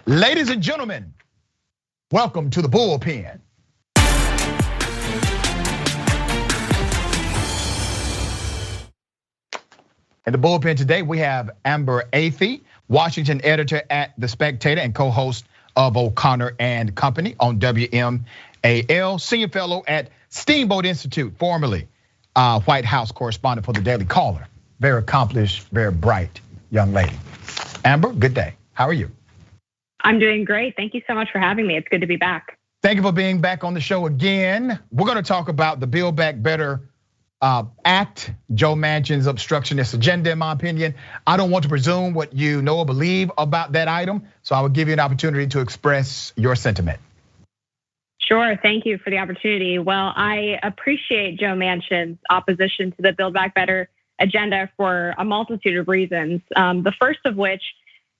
Ladies and gentlemen, welcome to the Bullpen. In the Bullpen today, we have Amber Athey, Washington editor at The Spectator and co-host of O'Connor and Company on WMAL, senior fellow at Steamboat Institute, formerly White House correspondent for the Daily Caller. Very accomplished, very bright young lady. Amber, good day. How are you? I'm doing great. Thank you so much for having me. It's good to be back. Thank you for being back on the show again. We're going to talk about the Build Back Better Act, Joe Manchin's obstructionist agenda, in my opinion. I don't want to presume what you know or believe about that item, so I will give you an opportunity to express your sentiment. Sure, thank you for the opportunity. Well, I appreciate Joe Manchin's opposition to the Build Back Better agenda for a multitude of reasons. The first of which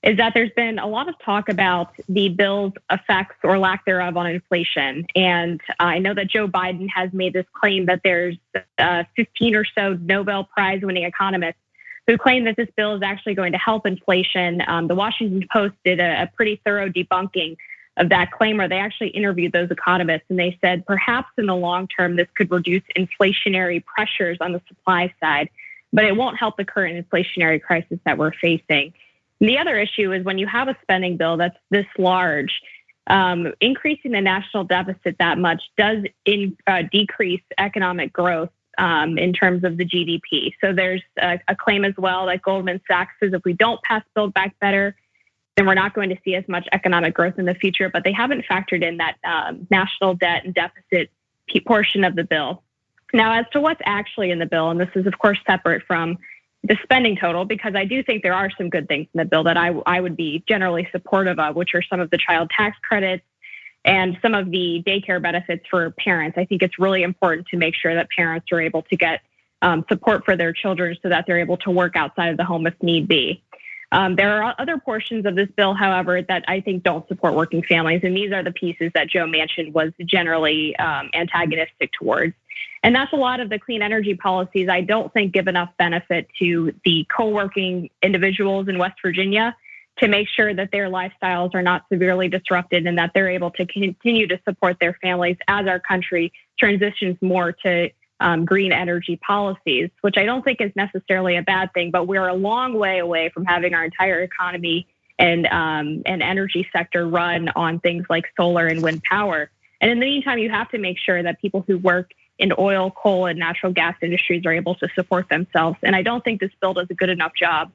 is that there's been a lot of talk about the bill's effects or lack thereof on inflation. And I know that Joe Biden has made this claim that there's 15 or so Nobel Prize winning economists who claim that this bill is actually going to help inflation. The Washington Post did a pretty thorough debunking of that claim, where they actually interviewed those economists, and they said perhaps in the long term this could reduce inflationary pressures on the supply side, but it won't help the current inflationary crisis that we're facing. And the other issue is when you have a spending bill that's this large, increasing the national deficit that much does decrease economic growth in terms of the GDP. So there's a claim as well that Goldman Sachs says if we don't pass Build Back Better, then we're not going to see as much economic growth in the future, but they haven't factored in that national debt and deficit portion of the bill. Now, as to what's actually in the bill, and this is of course separate from the spending total, because I do think there are some good things in the bill that I would be generally supportive of, which are some of the child tax credits and some of the daycare benefits for parents. I think it's really important to make sure that parents are able to get support for their children so that they're able to work outside of the home if need be. There are other portions of this bill, however, that I think don't support working families, and these are the pieces that Joe Manchin was generally antagonistic towards. And that's a lot of the clean energy policies I don't think give enough benefit to the co-working individuals in West Virginia to make sure that their lifestyles are not severely disrupted and that they're able to continue to support their families as our country transitions more to green energy policies, which I don't think is necessarily a bad thing, but we're a long way away from having our entire economy and energy sector run on things like solar and wind power. And in the meantime, you have to make sure that people who work in oil, coal, and natural gas industries are able to support themselves. And I don't think this bill does a good enough job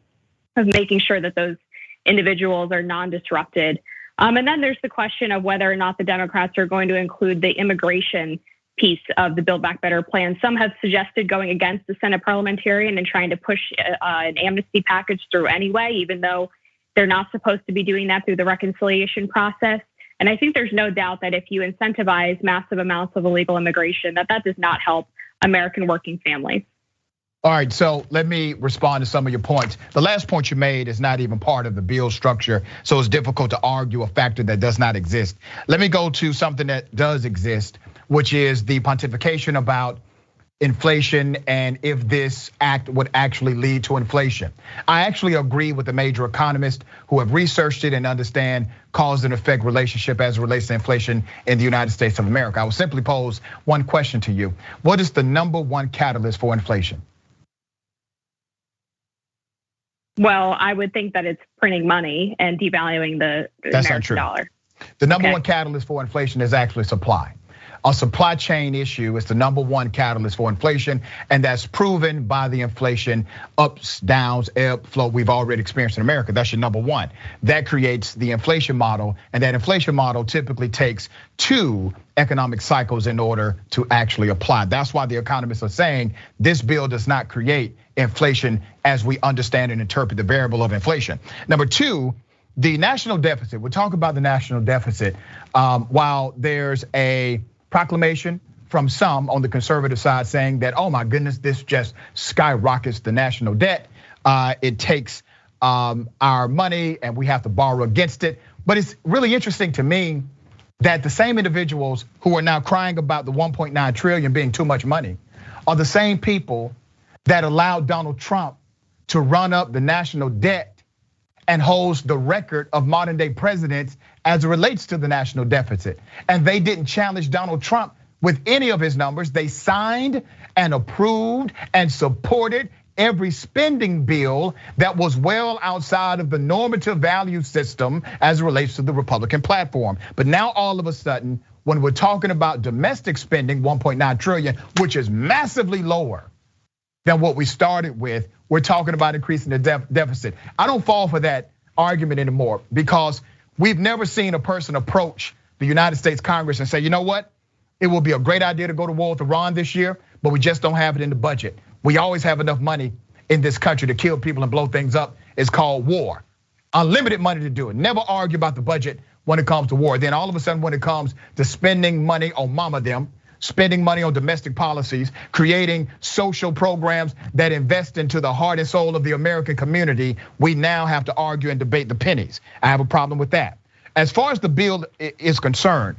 of making sure that those individuals are non-disrupted. And then there's the question of whether or not the Democrats are going to include the immigration piece of the Build Back Better plan. Some have suggested going against the Senate parliamentarian and trying to push an amnesty package through anyway, even though they're not supposed to be doing that through the reconciliation process. And I think there's no doubt that if you incentivize massive amounts of illegal immigration, that does not help American working families. All right, so let me respond to some of your points. The last point you made is not even part of the bill structure, so it's difficult to argue a factor that does not exist. Let me go to something that does exist, which is the pontification about inflation and if this act would actually lead to inflation. I actually agree with the major economists who have researched it and understand cause and effect relationship as it relates to inflation in the United States of America. I will simply pose one question to you. What is the number one catalyst for inflation? Well, I would think that it's printing money and devaluing the American dollar. The number one catalyst for inflation is actually supply. A supply chain issue is the number one catalyst for inflation, and that's proven by the inflation ups, downs, ebb, flow we've already experienced in America. That's your number one. That creates the inflation model, and that inflation model typically takes 2 economic cycles in order to actually apply. That's why the economists are saying this bill does not create inflation as we understand and interpret the variable of inflation. Number 2, the national deficit. We'll talk about the national deficit. While there's a proclamation from some on the conservative side saying that, oh my goodness, this just skyrockets the national debt. It takes our money and we have to borrow against it. But it's really interesting to me that the same individuals who are now crying about the 1.9 trillion being too much money are the same people that allowed Donald Trump to run up the national debt and holds the record of modern day presidents as it relates to the national deficit. And they didn't challenge Donald Trump with any of his numbers. They signed and approved and supported every spending bill that was well outside of the normative value system as it relates to the Republican platform. But now all of a sudden, when we're talking about domestic spending, 1.9 trillion, which is massively lower than what we started with, we're talking about increasing the deficit. I don't fall for that argument anymore because we've never seen a person approach the United States Congress and say, you know what? It will be a great idea to go to war with Iran this year, but we just don't have it in the budget. We always have enough money in this country to kill people and blow things up. It's called war. Unlimited money to do it. Never argue about the budget when it comes to war. Then all of a sudden when it comes to spending money on mama them, spending money on domestic policies, creating social programs that invest into the heart and soul of the American community, we now have to argue and debate the pennies. I have a problem with that. As far as the bill is concerned,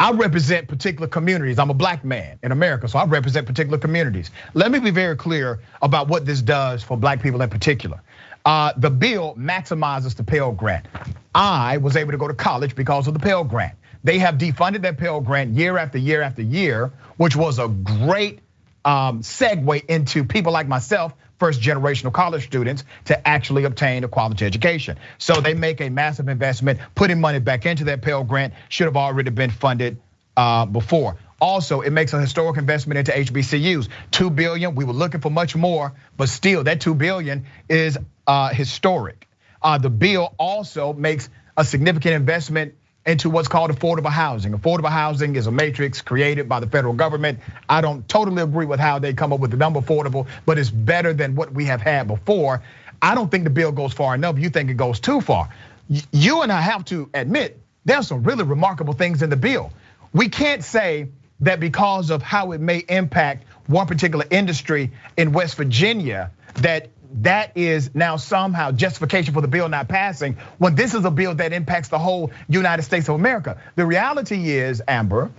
I represent particular communities. I'm a black man in America, so I represent particular communities. Let me be very clear about what this does for black people in particular. The bill maximizes the Pell Grant. I was able to go to college because of the Pell Grant. They have defunded that Pell Grant year after year after year, which was a great segue into people like myself, first generational college students, to actually obtain a quality education. So they make a massive investment, putting money back into that Pell Grant, should have already been funded before. Also, it makes a historic investment into HBCUs, $2 billion. We were looking for much more, but still that $2 billion is historic. The bill also makes a significant investment into what's called affordable housing. Affordable housing is a matrix created by the federal government. I don't totally agree with how they come up with the number affordable, but it's better than what we have had before. I don't think the bill goes far enough. You think it goes too far. You and I have to admit, there's some really remarkable things in the bill. We can't say that because of how it may impact one particular industry in West Virginia, that is now somehow justification for the bill not passing, when this is a bill that impacts the whole United States of America. The reality is, Amber,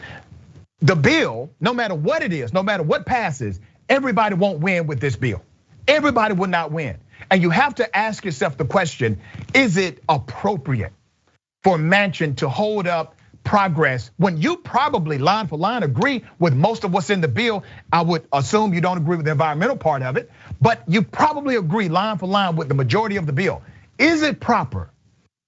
the bill, no matter what it is, no matter what passes, everybody won't win with this bill. Everybody will not win. And you have to ask yourself the question, is it appropriate for Manchin to hold up progress when you probably line for line agree with most of what's in the bill? I would assume you don't agree with the environmental part of it, but you probably agree line for line with the majority of the bill. Is it proper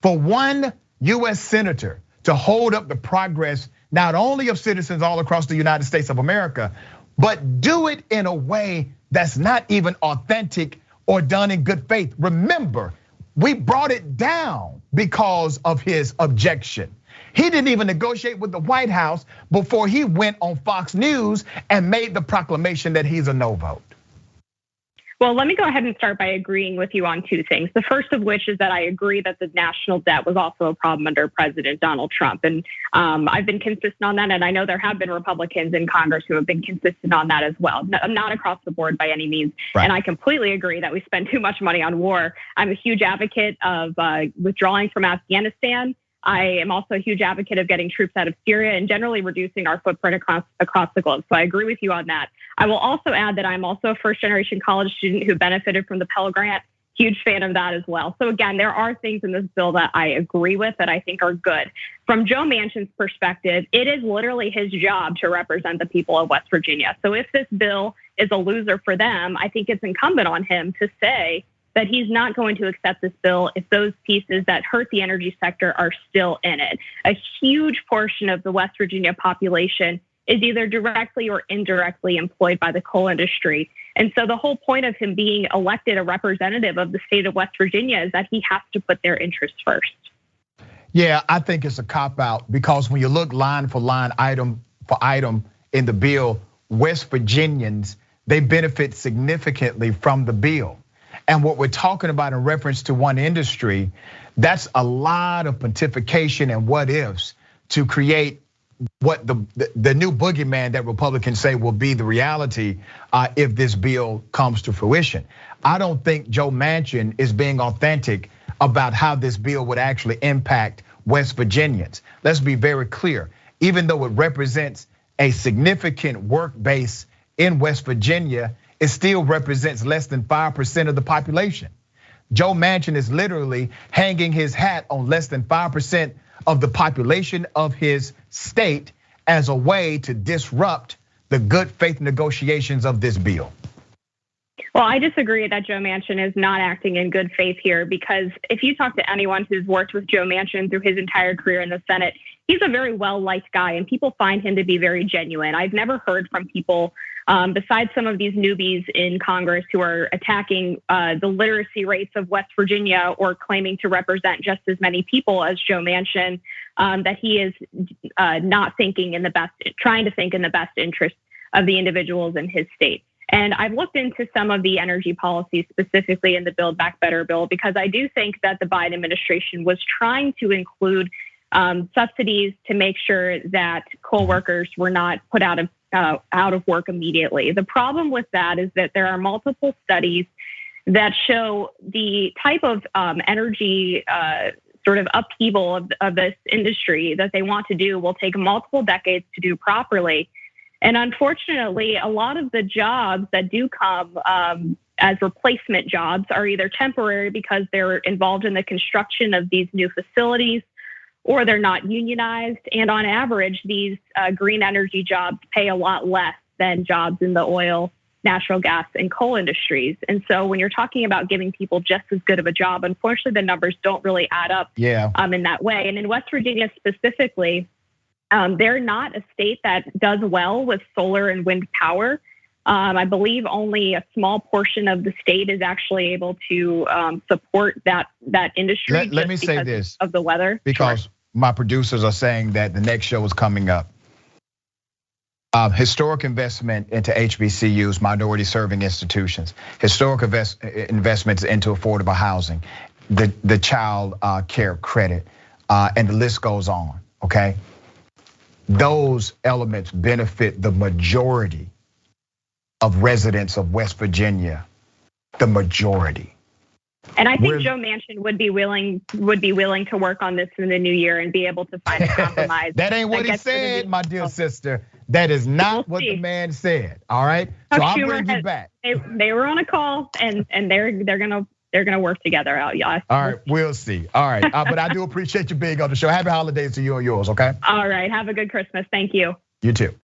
for one US senator to hold up the progress not only of citizens all across the United States of America, but do it in a way that's not even authentic or done in good faith? Remember, we brought it down because of his objection. He didn't even negotiate with the White House before he went on Fox News and made the proclamation that he's a no vote. Well, let me go ahead and start by agreeing with you on two things. The first of which is that I agree that the national debt was also a problem under President Donald Trump. And I've been consistent on that. And I know there have been Republicans in Congress who have been consistent on that as well. Not across the board by any means. Right. And I completely agree that we spend too much money on war. I'm a huge advocate of withdrawing from Afghanistan. I am also a huge advocate of getting troops out of Syria and generally reducing our footprint across the globe. So I agree with you on that. I will also add that I'm also a first generation college student who benefited from the Pell Grant. Huge fan of that as well. So again, there are things in this bill that I agree with that I think are good. From Joe Manchin's perspective, it is literally his job to represent the people of West Virginia. So if this bill is a loser for them, I think it's incumbent on him to say that he's not going to accept this bill if those pieces that hurt the energy sector are still in it. A huge portion of the West Virginia population is either directly or indirectly employed by the coal industry. And so the whole point of him being elected a representative of the state of West Virginia is that he has to put their interests first. Yeah, I think it's a cop-out because when you look line for line, item for item in the bill, West Virginians, they benefit significantly from the bill. And what we're talking about in reference to one industry, that's a lot of pontification and what ifs to create what the new boogeyman that Republicans say will be the reality if this bill comes to fruition. I don't think Joe Manchin is being authentic about how this bill would actually impact West Virginians. Let's be very clear. Even though it represents a significant work base in West Virginia, it still represents less than 5% of the population. Joe Manchin is literally hanging his hat on less than 5% of the population of his state as a way to disrupt the good faith negotiations of this bill. Well, I disagree that Joe Manchin is not acting in good faith here, because if you talk to anyone who's worked with Joe Manchin through his entire career in the Senate, he's a very well-liked guy and people find him to be very genuine. I've never heard from people, besides some of these newbies in Congress who are attacking the literacy rates of West Virginia or claiming to represent just as many people as Joe Manchin, that he is not thinking in the best, trying to think in the best interest of the individuals in his state. And I've looked into some of the energy policies specifically in the Build Back Better bill, because I do think that the Biden administration was trying to include subsidies to make sure that coal workers were not put out of work immediately. The problem with that is that there are multiple studies that show the type of energy sort of upheaval of this industry that they want to do will take multiple decades to do properly. And unfortunately, a lot of the jobs that do come as replacement jobs are either temporary because they're involved in the construction of these new facilities, or they're not unionized. And on average, these green energy jobs pay a lot less than jobs in the oil, natural gas, and coal industries. And so when you're talking about giving people just as good of a job, unfortunately, the numbers don't really add up in that way. And in West Virginia specifically, they're not a state that does well with solar and wind power. I believe only a small portion of the state is actually able to support that industry. Let me say this of the weather, because my producers are saying that the next show is coming up. Historic investment into HBCUs, minority serving institutions, historic investments into affordable housing, the child care credit, and the list goes on. Okay. Those elements benefit the majority of residents of West Virginia, the majority. And I think Joe Manchin would be willing to work on this in the new year and be able to find a compromise. That ain't what he said, my dear sister. That is not what the man said. All right, so I'll bring you back. They were on a call, and they're gonna work together out, y'all. All right, we'll see. All right, but I do appreciate you being on the show. Happy holidays to you and yours. Okay. All right, have a good Christmas. Thank you. You too.